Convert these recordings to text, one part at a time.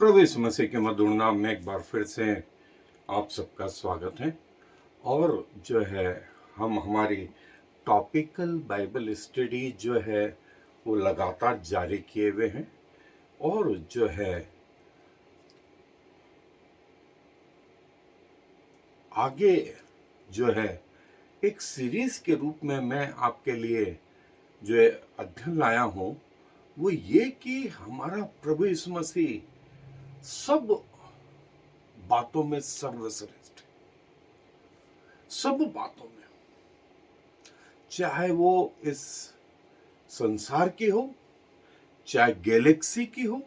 प्रभु यीशु मसीह के मधुर नाम में एक बार फिर से आप सबका स्वागत है। और जो है हम हमारी टॉपिकल बाइबल स्टडी जो है वो लगातार जारी किए हुए हैं। और जो है आगे जो है एक सीरीज के रूप में मैं आपके लिए जो है अध्ययन लाया हूँ, वो ये कि हमारा प्रभु यीशु मसीह सब बातों में सर्वश्रेष्ठ है। सब बातों में, चाहे वो इस संसार की हो, चाहे गैलेक्सी की हो,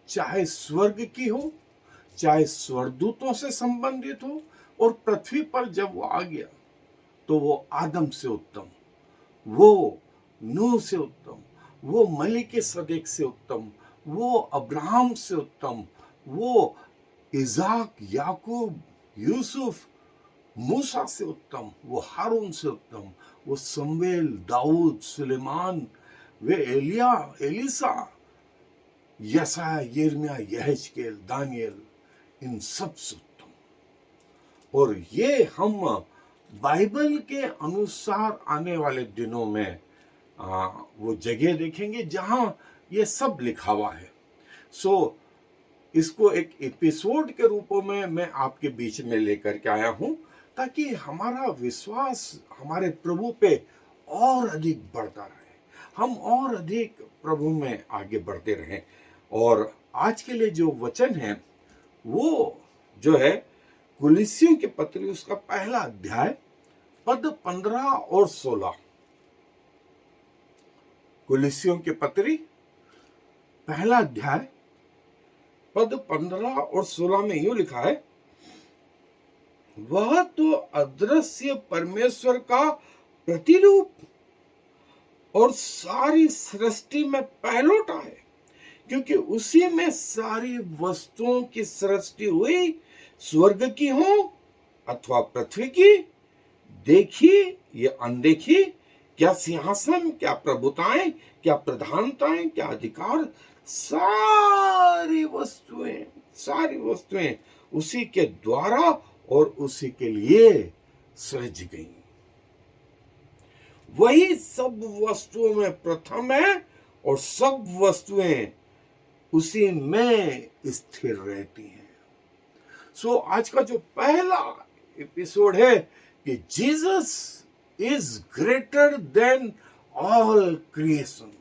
चाहे स्वर्ग की हो, चाहे स्वर्गदूतों से संबंधित हो, और पृथ्वी पर जब वो आ गया तो वो आदम से उत्तम, वो नूह से उत्तम, वो मलिकिसदेक से उत्तम, वो अब्राहम से उत्तम, वो इज़ाक, याकूब, यूसुफ, मूसा से उत्तम, वो हारून से उत्तम, वो शमूएल, दाऊद, सुलेमान, वे एलिया, एलीसा, यशाया, यिर्मयाह, यहेजकेल, दानियल, इन सब से उत्तम। और ये हम बाइबल के अनुसार आने वाले दिनों में वो जगह देखेंगे जहां ये सब लिखा हुआ है। सो इसको एक एपिसोड के रूप में मैं आपके बीच में लेकर के आया हूं, ताकि हमारा विश्वास हमारे प्रभु पे और अधिक बढ़ता रहे, हम और अधिक प्रभु में आगे बढ़ते रहें। और आज के लिए जो वचन है वो जो है कुलिस्सियों की पत्री, उसका पहला अध्याय पद 15 और 16। कुलिस्सियों की पत्री पहला अध्याय पद 15 और 16 में यूं लिखा है, वह तो अदृश्य परमेश्वर का प्रतिरूप और सारी सृष्टि में पहलौठा है, क्योंकि उसी में सारी वस्तुओं की सृष्टि हुई, स्वर्ग की हो अथवा पृथ्वी की, देखी या अनदेखी, क्या सिंहासन, क्या प्रभुताएं, क्या प्रधानताएं, क्या अधिकार, सारी वस्तुएं उसी के द्वारा और उसी के लिए सृज गई। वही सब वस्तुओं में प्रथम है और सब वस्तुएं उसी में स्थिर रहती हैं। सो आज का जो पहला एपिसोड है कि Jesus is greater than all creation.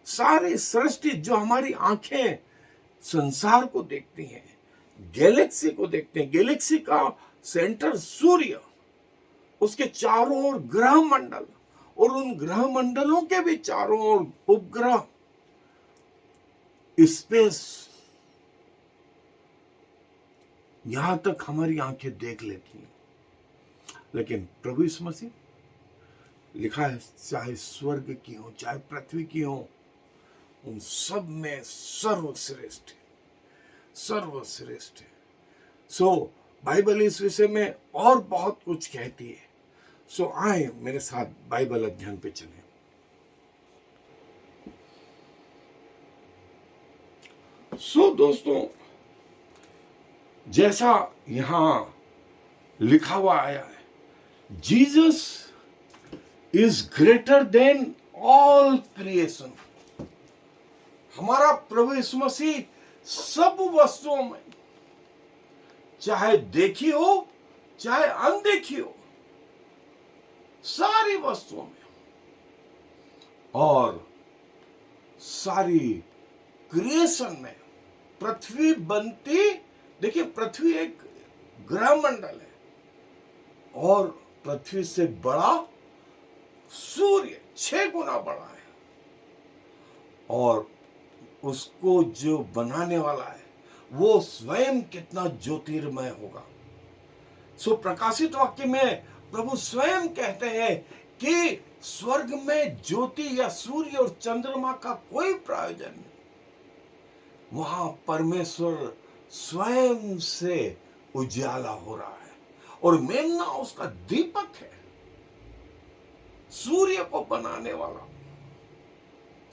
सारी सृष्टि, जो हमारी आंखें संसार को देखती हैं, गैलेक्सी को देखते हैं, गैलेक्सी का सेंटर सूर्य, उसके चारों ओर ग्रह मंडल, और उन ग्रह मंडलों के भी चारों ओर उपग्रह, स्पेस, यहां तक हमारी आंखें देख लेती हैं। लेकिन प्रभु यीशु मसीह, लिखा है, चाहे स्वर्ग की हो चाहे पृथ्वी की हो, उन सब में सर्वश्रेष्ठ है, सर्वश्रेष्ठ है। सो बाइबल इस विषय में और बहुत कुछ कहती है। सो आए मेरे साथ बाइबल अध्ययन पे चलें। सो दोस्तों, जैसा यहां लिखा हुआ आया है, Jesus is greater than all creation. हमारा प्रभु यीशु मसीह सब वस्तुओं में, चाहे देखी हो चाहे अनदेखी हो, सारी वस्तुओं में और सारी क्रिएशन में, पृथ्वी बनती, देखिए पृथ्वी एक ग्रह मंडल है, और पृथ्वी से बड़ा सूर्य 6 गुना बड़ा है, और उसको जो बनाने वाला है वो स्वयं कितना ज्योतिर्मय होगा। सो प्रकाशित वाक्य में प्रभु स्वयं कहते हैं कि स्वर्ग में ज्योति या सूर्य और चंद्रमा का कोई प्रयोजन नहीं, वहां परमेश्वर स्वयं से उजाला हो रहा है, और मेमना उसका दीपक है। सूर्य को बनाने वाला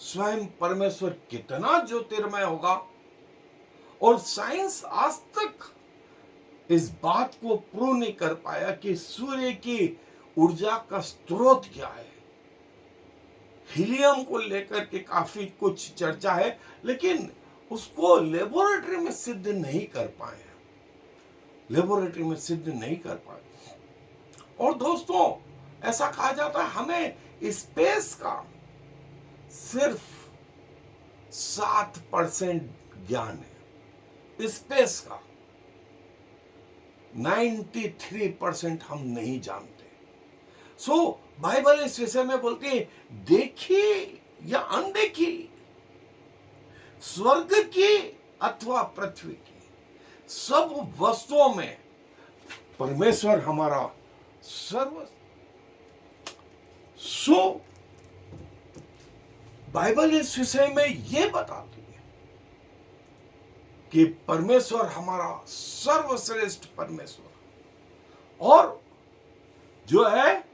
स्वयं परमेश्वर कितना ज्योतिर्मय होगा, और साइंस आज तक इस बात को प्रूव नहीं कर पाया कि सूर्य की ऊर्जा का स्रोत क्या है। हीलियम को लेकर के काफी कुछ चर्चा है, लेकिन उसको लेबोरेटरी में सिद्ध नहीं कर पाए, लेबोरेटरी में सिद्ध नहीं कर पाए। और दोस्तों, ऐसा कहा जाता है हमें स्पेस का सिर्फ 7% ज्ञान है, स्पेस का 93% हम नहीं जानते। बाइबल इस विषय में बोलती है, देखी या अनदेखी, स्वर्ग की अथवा पृथ्वी की सब वस्तुओं में परमेश्वर हमारा सर्व। बाइबल इस विषय में यह बताती है कि परमेश्वर हमारा सर्वश्रेष्ठ परमेश्वर। और जो है,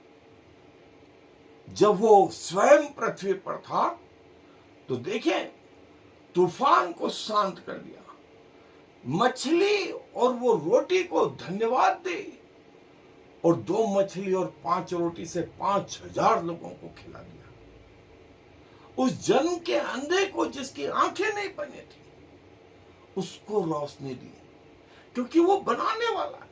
जब वो स्वयं पृथ्वी पर था तो देखें, तूफान को शांत कर दिया, मछली और वो रोटी को धन्यवाद दे, और 2 मछली और 5 रोटी से 5000 लोगों को खिला दिया। उस जन्म के अंधे को, जिसकी आंखें नहीं बनी थी, उसको रोशनी दी, क्योंकि वो बनाने वाला है।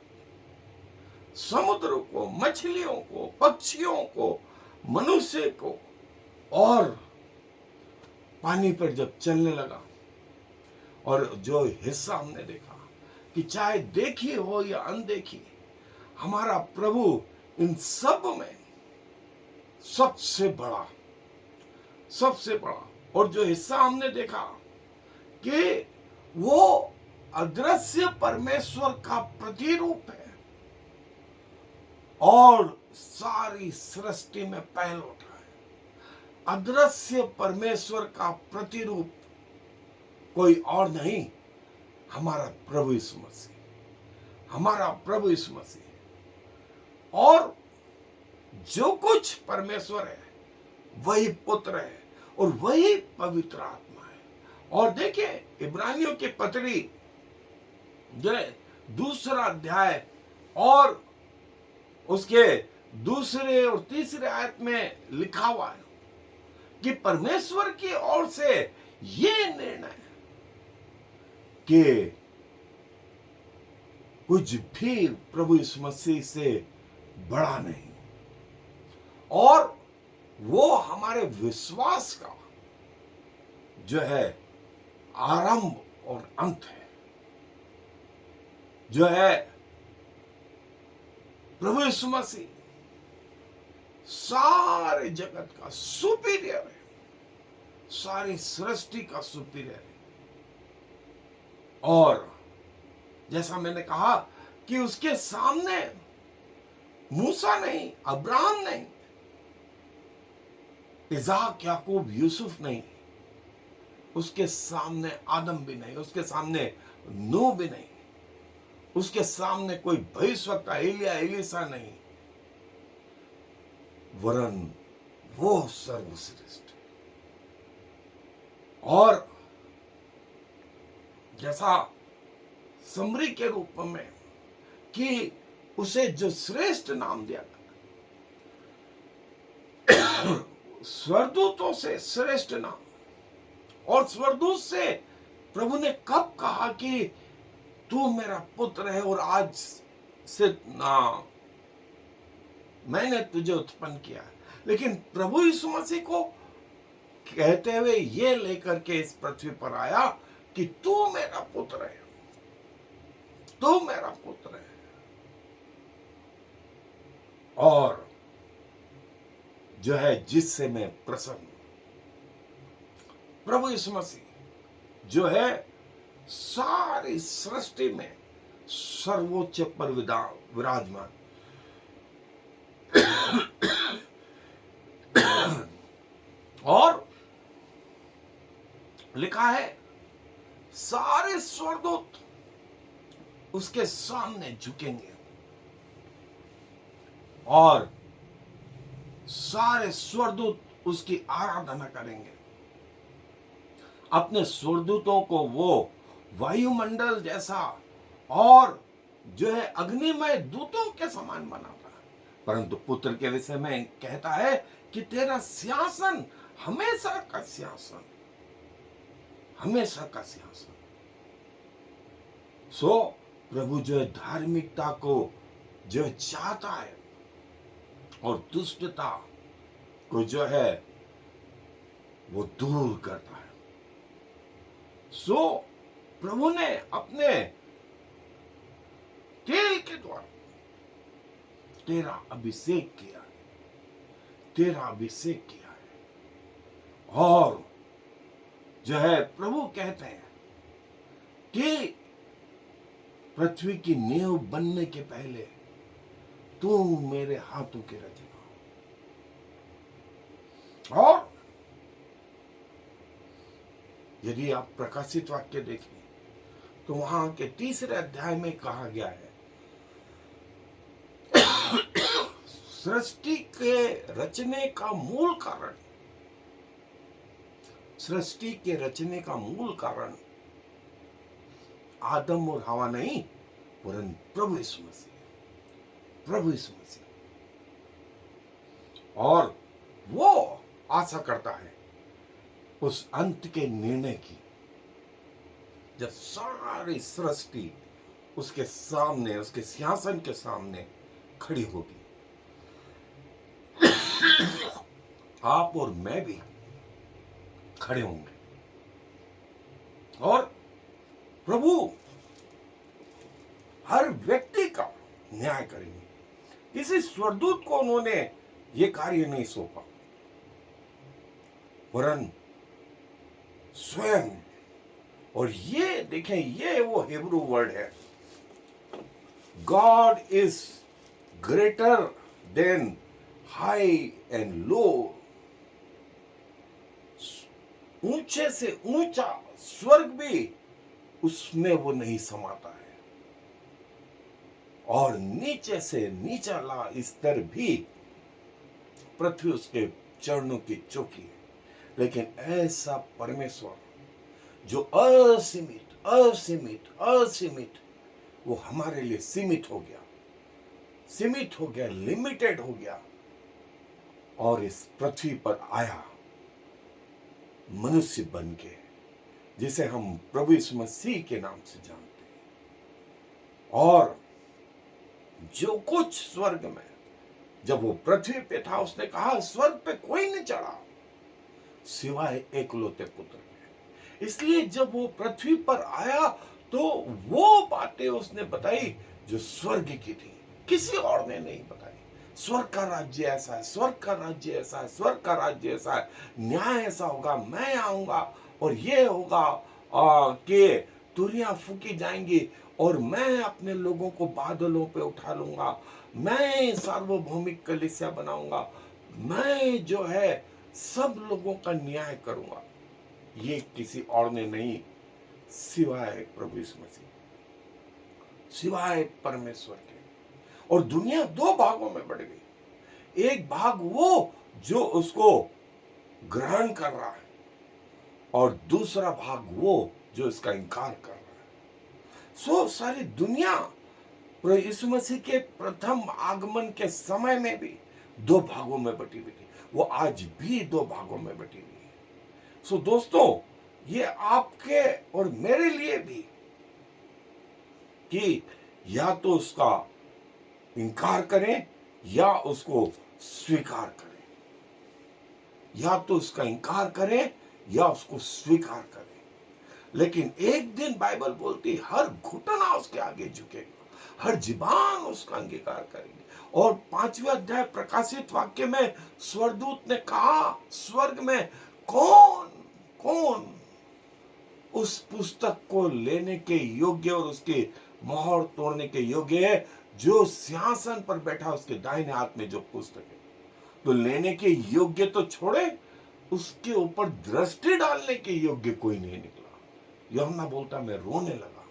समुद्र को, मछलियों को, पक्षियों को, मनुष्य को, और पानी पर जब चलने लगा, और जो हिस्सा हमने देखा कि चाहे देखी हो या अनदेखी, हमारा प्रभु इन सब में सबसे बड़ा, सबसे बड़ा। और जो हिस्सा हमने देखा कि वो अदृश्य परमेश्वर का प्रतिरूप है, और सारी सृष्टि में पहल उठा है। अदृश्य परमेश्वर का प्रतिरूप कोई और नहीं, हमारा प्रभु यीशु मसीह, हमारा प्रभु यीशु मसीह। और जो कुछ परमेश्वर है वही पुत्र है, और वही पवित्र आत्मा है। और देखिए, इब्रानियों की पत्री जो 2 अध्याय और उसके 2 और 3 आयत में लिखा हुआ है कि परमेश्वर की ओर से ये निर्णय है कि कुछ भी प्रभु यीशु मसीह से बड़ा नहीं, और वो हमारे विश्वास का जो है आरंभ और अंत है। जो है प्रभु यीशु मसीह सारे जगत का सुपीरियर है, सारी सृष्टि का सुपीरियर है। और जैसा मैंने कहा कि उसके सामने मूसा नहीं, अब्राहम नहीं, इज़हाक, याकूब, यूसुफ नहीं, उसके सामने आदम भी नहीं, उसके सामने नूह भी नहीं, उसके सामने कोई भविष्यवक्ता एलिया, एलीसा नहीं, वरन वो सर्वश्रेष्ठ। और जैसा समरी के रूप में कि उसे जो श्रेष्ठ नाम दिया गया, स्वर्गदूतों से श्रेष्ठ नाम। और स्वर्गदूत से प्रभु ने कब कहा कि तू मेरा पुत्र है और आज से मैंने तुझे उत्पन्न किया। लेकिन प्रभु यीशु मसीह को कहते हुए ये लेकर के इस पृथ्वी पर आया कि तू मेरा पुत्र है, तू मेरा पुत्र है। और जो है जिससे मैं प्रसन्न हूं, प्रभु यीशु मसीह जो है सारी सृष्टि में सर्वोच्च पर विराजमान। और लिखा है सारे स्वर्गदूत उसके सामने झुकेंगे और सारे स्वर्गदूत उसकी आराधना करेंगे। अपने स्वर्गदूतों को वो वायुमंडल जैसा और जो है अग्निमय दूतों के समान बनाता है, परंतु पुत्र के विषय में कहता है कि तेरा सिंहासन हमेशा का सिंहासन, हमेशा का सिंहासन। सो प्रभु जो है धार्मिकता को जो है चाहता है और दुष्टता को जो है वो दूर करता है। सो प्रभु ने अपने तेल के द्वारा तेरा अभिषेक किया है, तेरा अभिषेक किया है। और जो है प्रभु कहते हैं कि पृथ्वी की नींव बनने के पहले तू मेरे हाथों की रचना। और यदि आप प्रकाशित वाक्य देखें तो वहां के 3 अध्याय में कहा गया है सृष्टि के रचने का मूल कारण, सृष्टि के रचने का मूल कारण आदम और हवा नहीं, परंतु प्रभु यीशु मसीह, प्रभु यीशु मसीह। और वो आशा करता है उस अंत के निर्णय की, जब सारी सृष्टि उसके सामने, उसके सिंहासन के सामने खड़ी होगी। आप और मैं भी खड़े होंगे और प्रभु हर व्यक्ति का न्याय करेंगे। किसी स्वर्गदूत को उन्होंने ये कार्य नहीं सौंपा, वरन स्वयं। और ये देखें, ये वो हिब्रू वर्ड है, God is greater than high and low. ऊंचे से ऊंचा स्वर्ग भी उसमें वो नहीं समाता है, और नीचे से नीचाला स्तर भी पृथ्वी उसके चरणों की चौकी है। लेकिन ऐसा परमेश्वर जो असीमित असीमित असीमित, वो हमारे लिए सीमित हो गया, सीमित हो गया, लिमिटेड हो गया, और इस पृथ्वी पर आया मनुष्य बन के, जिसे हम प्रभु यीशु मसीह के नाम से जानते हैं। और जो कुछ स्वर्ग में, जब वो पृथ्वी पे था, उसने कहा स्वर्ग पे कोई नहीं चढ़ा सिवाय एकलौते पुत्र के। इसलिए जब वो पृथ्वी पर आया तो वो बातें उसने बताई जो स्वर्ग की थी, किसी और ने नहीं बताई। स्वर्ग का राज्य ऐसा है, स्वर्ग का राज्य ऐसा है, स्वर्ग का राज्य ऐसा है, न्याय ऐसा होगा, मैं आऊंगा और ये होगा कि तुरियां फूकी जाएंगी और मैं अपने लोगों को बादलों पे उठा लूंगा, मैं सार्वभौमिक कलीसिया बनाऊंगा, मैं जो है सब लोगों का न्याय करूंगा। ये किसी और ने नहीं, सिवाय प्रभु यीशु मसीह, सिवाय परमेश्वर के। और दुनिया 2 भागों में बढ़ गई। एक भाग वो जो उसको ग्रहण कर रहा है, और दूसरा भाग वो जो इसका इनकार कर रहा है। सो सारी दुनिया प्रभु यीशु मसीह के प्रथम आगमन के समय में भी 2 भागों में बटी हुई थी, वो आज भी 2 भागों में बटी हुई है। सो दोस्तों, ये आपके और मेरे लिए भी, कि या तो उसका इनकार करें या उसको स्वीकार करें, या तो उसका इनकार करें या उसको स्वीकार करें। लेकिन एक दिन बाइबल बोलती हर घुटना उसके आगे झुकेगा, हर जुबान उसका अंगीकार करेगी। और 5वें अध्याय प्रकाशित वाक्य में स्वर्गदूत ने कहा, स्वर्ग में कौन कौन उस पुस्तक को लेने के योग्य और उसके मोहर तोड़ने के योग्य है, जो सिंहासन पर बैठा उसके दाहिने हाथ में जो पुस्तक है। तो लेने के योग्य तो छोड़े, उसके ऊपर दृष्टि डालने के योग्य कोई नहीं निकला। यूहन्ना बोलता मैं रोने लगा।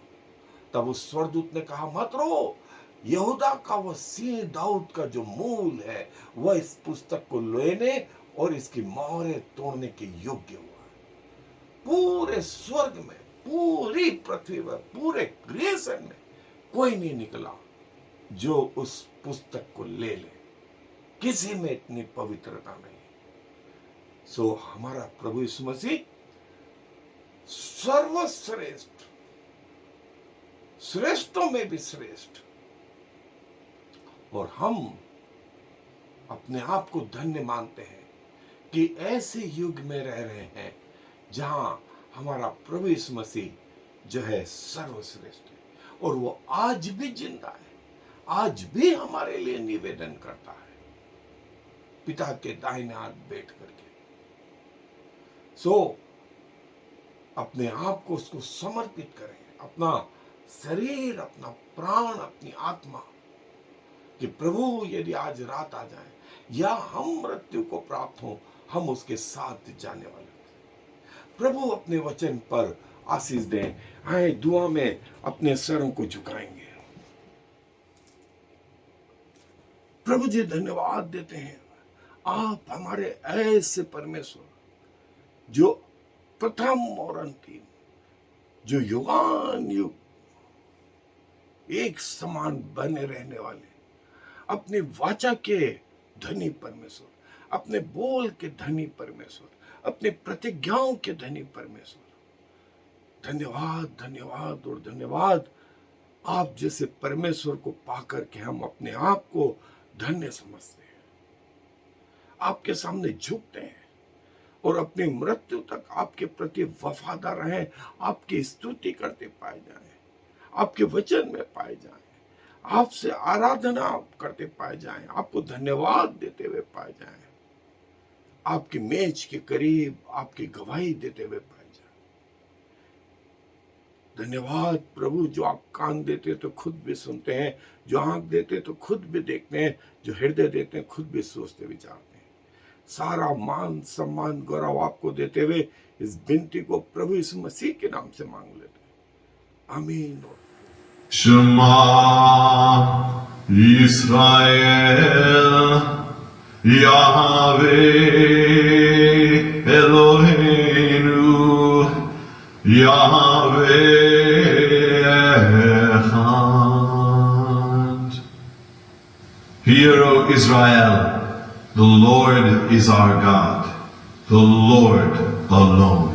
तब उस स्वर्गदूत ने कहा मत रो, यहूदा का वह सिंह दाऊद का जो मूल है, वह इस पुस्तक को लेने और इसकी मोहरें तोड़ने के योग्य हुआ। पूरे स्वर्ग में पूरी पृथ्वी पर, पूरे क्रिएशन में कोई नहीं निकला जो उस पुस्तक को ले ले। किसी में इतनी पवित्रता नहीं। सो हमारा प्रभु यीशु मसीह सर्वश्रेष्ठ, श्रेष्ठों में भी श्रेष्ठ, और हम अपने आप को धन्य मानते हैं कि ऐसे युग में रह रहे हैं जहां हमारा प्रभु यीशु मसीह जो है सर्वश्रेष्ठ है, और वो आज भी जिंदा है, आज भी हमारे लिए निवेदन करता है पिता के दाहिने हाथ बैठ करके। सो अपने आप को उसको समर्पित करें, अपना शरीर, अपना प्राण, अपनी आत्मा, कि प्रभु यदि आज रात आ जाए या हम मृत्यु को प्राप्त हो, हम उसके साथ जाने वाले हैं। प्रभु अपने वचन पर आशीष दें। आए दुआ में अपने सरों को झुकाएंगे। प्रभु जी धन्यवाद देते हैं, आप हमारे ऐसे परमेश्वर जो प्रथम और अंतिम, जो युगान युग एक समान बने रहने वाले, अपने वाचा के धनी परमेश्वर, अपने बोल के धनी परमेश्वर, अपने प्रतिज्ञाओं के धनी परमेश्वर, धन्यवाद, धन्यवाद और धन्यवाद। आप जैसे परमेश्वर को पाकर के हम अपने आप को धन्य समझते हैं, आपके सामने झुकते हैं और अपनी मृत्यु तक आपके प्रति वफादार रहें, आपकी स्तुति करते पाए जाएं, आपके वचन में पाए जाएं, आपसे आराधना करते पाए जाएं, आपको धन्यवाद देते हुए पाए जाएं, आपकी मेज के करीब आपकी गवाही देते हुए पाए जाएं। धन्यवाद प्रभु, जो आप कान देते तो खुद भी सुनते हैं, जो आंख देते तो खुद भी देखते हैं, जो हृदय देते हैं खुद भी सोचते विचारते हैं। सारा मान सम्मान गौरव आपको देते हुए इस विनती को प्रभु यीशु मसीह के नाम से मांग लेते हैं, आमीन। Shema Yisrael Yahweh Eloheinu Yahweh Echad. Hear, O Israel, the Lord is our God, the Lord alone.